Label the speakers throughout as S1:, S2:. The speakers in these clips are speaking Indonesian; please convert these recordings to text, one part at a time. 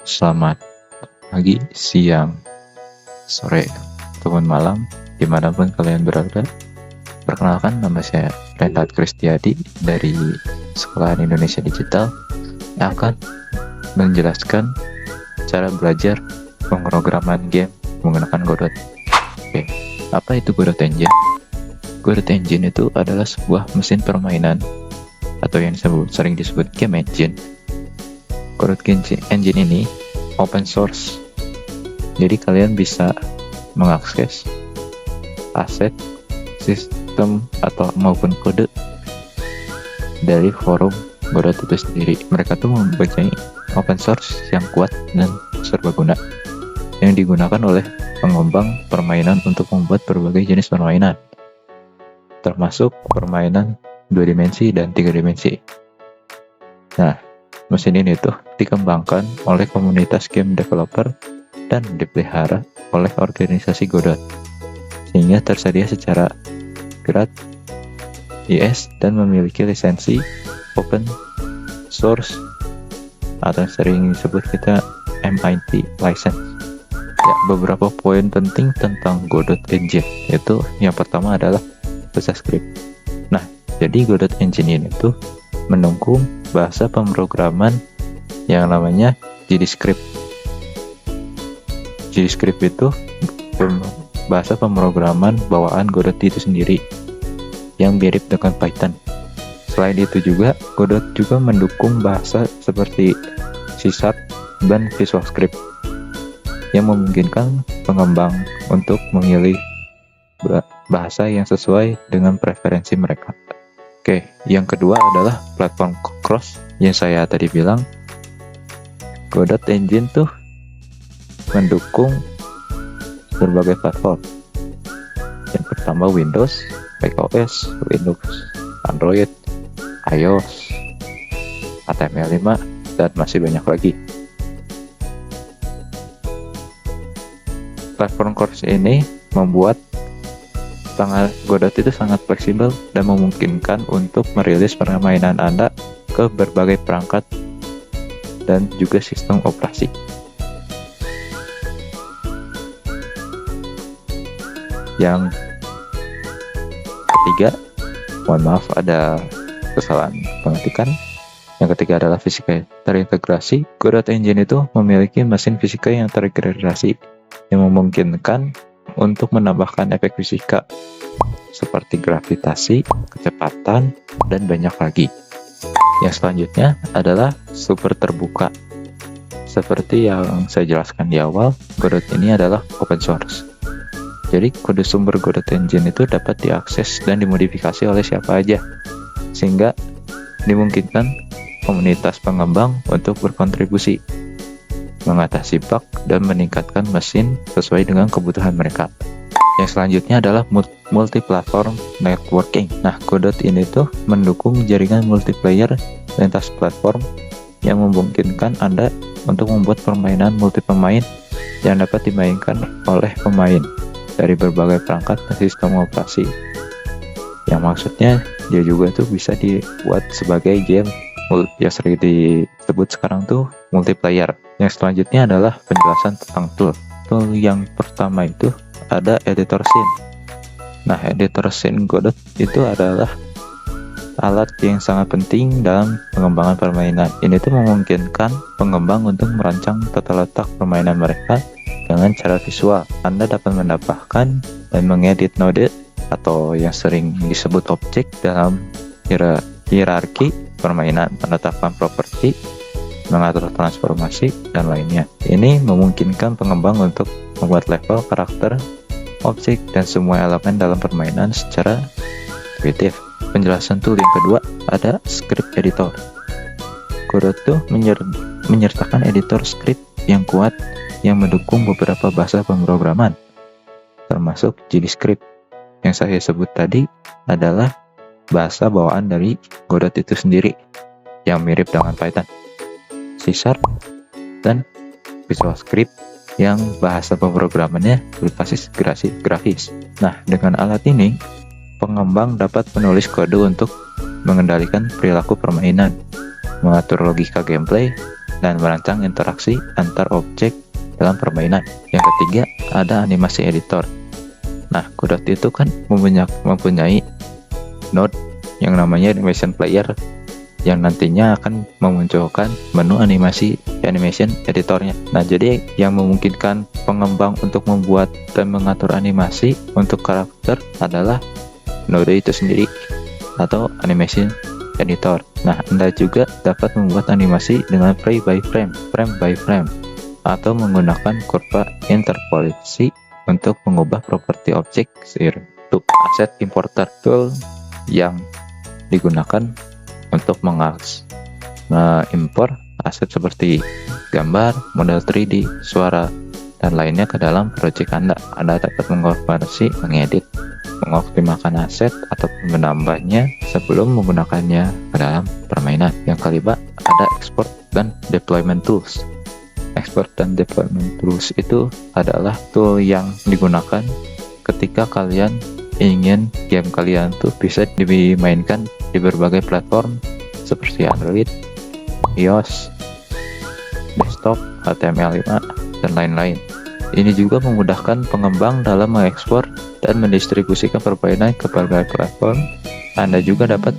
S1: selamat pagi, siang, sore, ataupun malam, dimanapun kalian berada. Perkenalkan, nama saya Renhat Kristiadi dari Sekolahan Indonesia Digital yang akan menjelaskan cara belajar pemrograman game menggunakan Godot. Oke, apa itu Godot Engine? Godot Engine itu adalah sebuah mesin permainan atau yang sering disebut game engine. Godot Engine ini open source, jadi kalian bisa mengakses aset, sistem atau maupun kode dari forum Godot itu sendiri. Mereka tuh mempunyai open source yang kuat dan serbaguna yang digunakan oleh pengembang permainan untuk membuat berbagai jenis permainan, termasuk permainan 2 dimensi dan 3 dimensi. Nah, mesin ini tuh dikembangkan oleh komunitas game developer dan dipelihara oleh organisasi Godot, sehingga tersedia secara gratis dan memiliki lisensi open source atau sering disebut kita MIT license. Ya, beberapa poin penting tentang Godot Engine itu yang pertama adalah bahasa script. Nah, jadi Godot Engine ini tuh mendukung bahasa pemrograman yang namanya JavaScript. JavaScript itu bahasa pemrograman bawaan Godot itu sendiri yang mirip dengan Python. Selain itu juga, Godot juga mendukung bahasa seperti C# dan Visual Script yang memungkinkan pengembang untuk memilih bahasa yang sesuai dengan preferensi mereka. Oke, yang kedua adalah platform cross yang saya tadi bilang. Godot Engine tuh mendukung berbagai platform. Yang pertama Windows, macOS, Linux, Android, iOS, HTML5, dan masih banyak lagi. Platform cross ini membuat Godot itu sangat fleksibel dan memungkinkan untuk merilis permainan Anda ke berbagai perangkat dan juga sistem operasi. Yang ketiga, mohon maaf ada kesalahan pengetikan. Yang ketiga adalah fisika terintegrasi. Godot Engine itu memiliki mesin fisika yang terintegrasi yang memungkinkan untuk menambahkan efek fisika seperti gravitasi, kecepatan, dan banyak lagi. Yang selanjutnya adalah super terbuka. Seperti yang saya jelaskan di awal, Godot ini adalah open source. Jadi kode sumber Godot Engine itu dapat diakses dan dimodifikasi oleh siapa aja, sehingga dimungkinkan komunitas pengembang untuk berkontribusi, mengatasi bug, dan meningkatkan mesin sesuai dengan kebutuhan mereka. Yang selanjutnya adalah multi-platform networking. Nah, Godot ini tuh mendukung jaringan multiplayer lintas platform yang memungkinkan Anda untuk membuat permainan multi pemain yang dapat dimainkan oleh pemain dari berbagai perangkat dan sistem operasi. Yang maksudnya dia juga tuh bisa dibuat sebagai game yang sering disebut sekarang tuh multiplayer. Yang selanjutnya adalah penjelasan tentang tool. Tool yang pertama itu ada editor scene. Nah, editor scene Godot itu adalah alat yang sangat penting dalam pengembangan permainan. Ini tuh memungkinkan pengembang untuk merancang tata letak permainan mereka dengan cara visual. Anda dapat menambahkan dan mengedit node atau yang sering disebut objek dalam hierarki permainan, menetapkan properti, mengatur transformasi, dan lainnya. Ini memungkinkan pengembang untuk membuat level, karakter, objek, dan semua elemen dalam permainan secara intuitif. Penjelasan tool yang kedua ada script editor. Godot tuh menyertakan editor script yang kuat yang mendukung beberapa bahasa pemrograman, termasuk JavaScript. Yang saya sebut tadi adalah bahasa bawaan dari Godot itu sendiri yang mirip dengan Python, C# dan Visual Script yang bahasa pemrogramannya berbasis grafis. Nah, dengan alat ini pengembang dapat menulis kode untuk mengendalikan perilaku permainan, mengatur logika gameplay, dan merancang interaksi antar objek dalam permainan. Yang ketiga, ada animasi editor. Nah, Godot itu kan mempunyai node yang namanya animation player yang nantinya akan memunculkan menu animasi animation editornya. Nah, jadi yang memungkinkan pengembang untuk membuat dan mengatur animasi untuk karakter adalah node itu sendiri atau animation editor. Nah, Anda juga dapat membuat animasi dengan frame by frame, atau menggunakan kurva interpolasi untuk mengubah properti objek untuk asset importer tool yang digunakan untuk mengimpor aset seperti gambar, model 3D, suara, dan lainnya ke dalam project Anda. Anda dapat mengkonversi, mengedit, mengoptimalkan aset ataupun menambahnya sebelum menggunakannya ke dalam permainan. Yang kelima, ada export dan deployment tools. Export dan deployment tools itu adalah tool yang digunakan ketika kalian ingin game kalian tuh bisa dimainkan di berbagai platform seperti Android, iOS, desktop, HTML5, dan lain-lain. Ini juga memudahkan pengembang dalam mengekspor dan mendistribusikan permainan ke berbagai platform. Anda juga dapat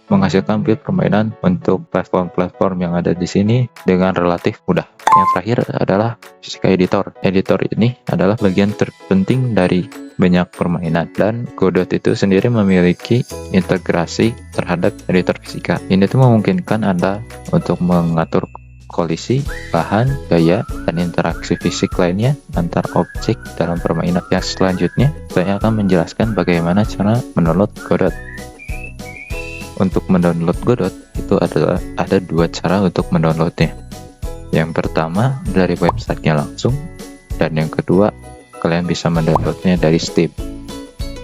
S1: menghasilkan build permainan untuk platform-platform yang ada di sini dengan relatif mudah. Yang terakhir adalah Physical Editor. Editor ini adalah bagian terpenting dari banyak permainan, dan Godot itu sendiri memiliki integrasi terhadap editor fisika. Ini tuh memungkinkan Anda untuk mengatur kolisi, bahan, gaya, dan interaksi fisik lainnya antar objek dalam permainan. Yang selanjutnya, saya akan menjelaskan bagaimana cara mendownload Godot. Untuk mendownload Godot itu ada dua cara untuk mendownloadnya. Yang pertama dari websitenya langsung, dan yang kedua kalian bisa mendownloadnya dari Steam.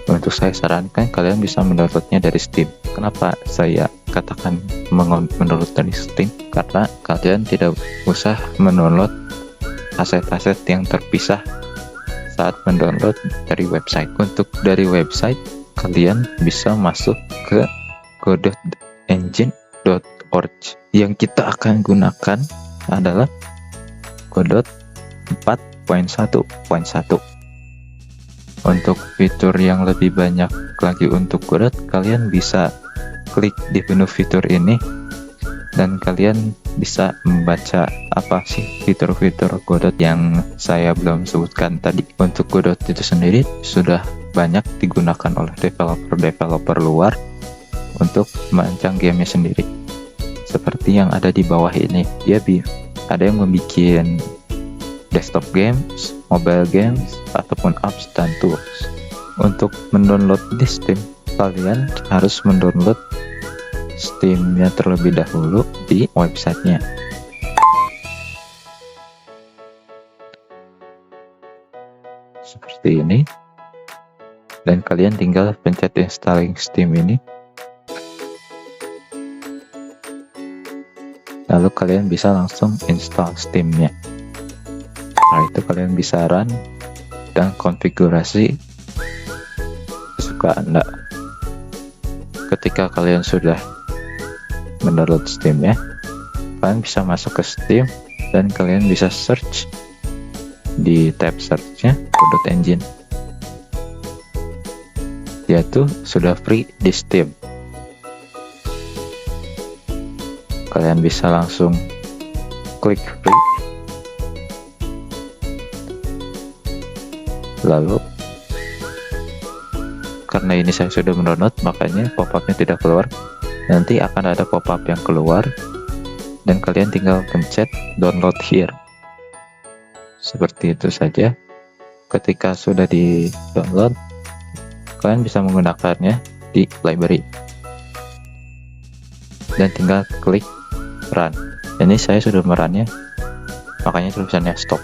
S1: Untuk saya sarankan kalian bisa mendownloadnya dari Steam. Kenapa saya katakan mendownload dari Steam? Karena kalian tidak usah mendownload aset-aset yang terpisah saat mendownload dari website. Untuk dari website kalian bisa masuk ke godotengine.org. Yang kita akan gunakan adalah Godot 4.1.1. Untuk fitur yang lebih banyak lagi untuk Godot, kalian bisa klik di menu fitur ini dan kalian bisa membaca apa sih fitur-fitur Godot yang saya belum sebutkan tadi. Untuk Godot itu sendiri sudah banyak digunakan oleh developer luar untuk merancang gamenya sendiri. Seperti yang ada di bawah ini, dia ada yang membuat desktop games, mobile games, ataupun apps dan tools. Untuk mendownload di Steam, kalian harus mendownload Steam-nya terlebih dahulu di websitenya. Seperti ini. Dan kalian tinggal pencet installing Steam ini. Lalu kalian bisa langsung install Steam-nya. Setelah itu kalian bisa run dan konfigurasi sesuka Anda. Ketika kalian sudah mendownload Steam-nya, kalian bisa masuk ke Steam dan kalian bisa search di tab search-nya Godot Engine. Dia tuh sudah free di Steam. Kalian bisa langsung klik free, lalu karena ini saya sudah mendownload makanya pop-up-nya tidak keluar. Nanti akan ada pop-up yang keluar dan kalian tinggal pencet download here. Seperti itu saja. Ketika sudah di download, kalian bisa menggunakannya di library dan tinggal klik run. Ini saya sudah merunnya, makanya tulisannya stop.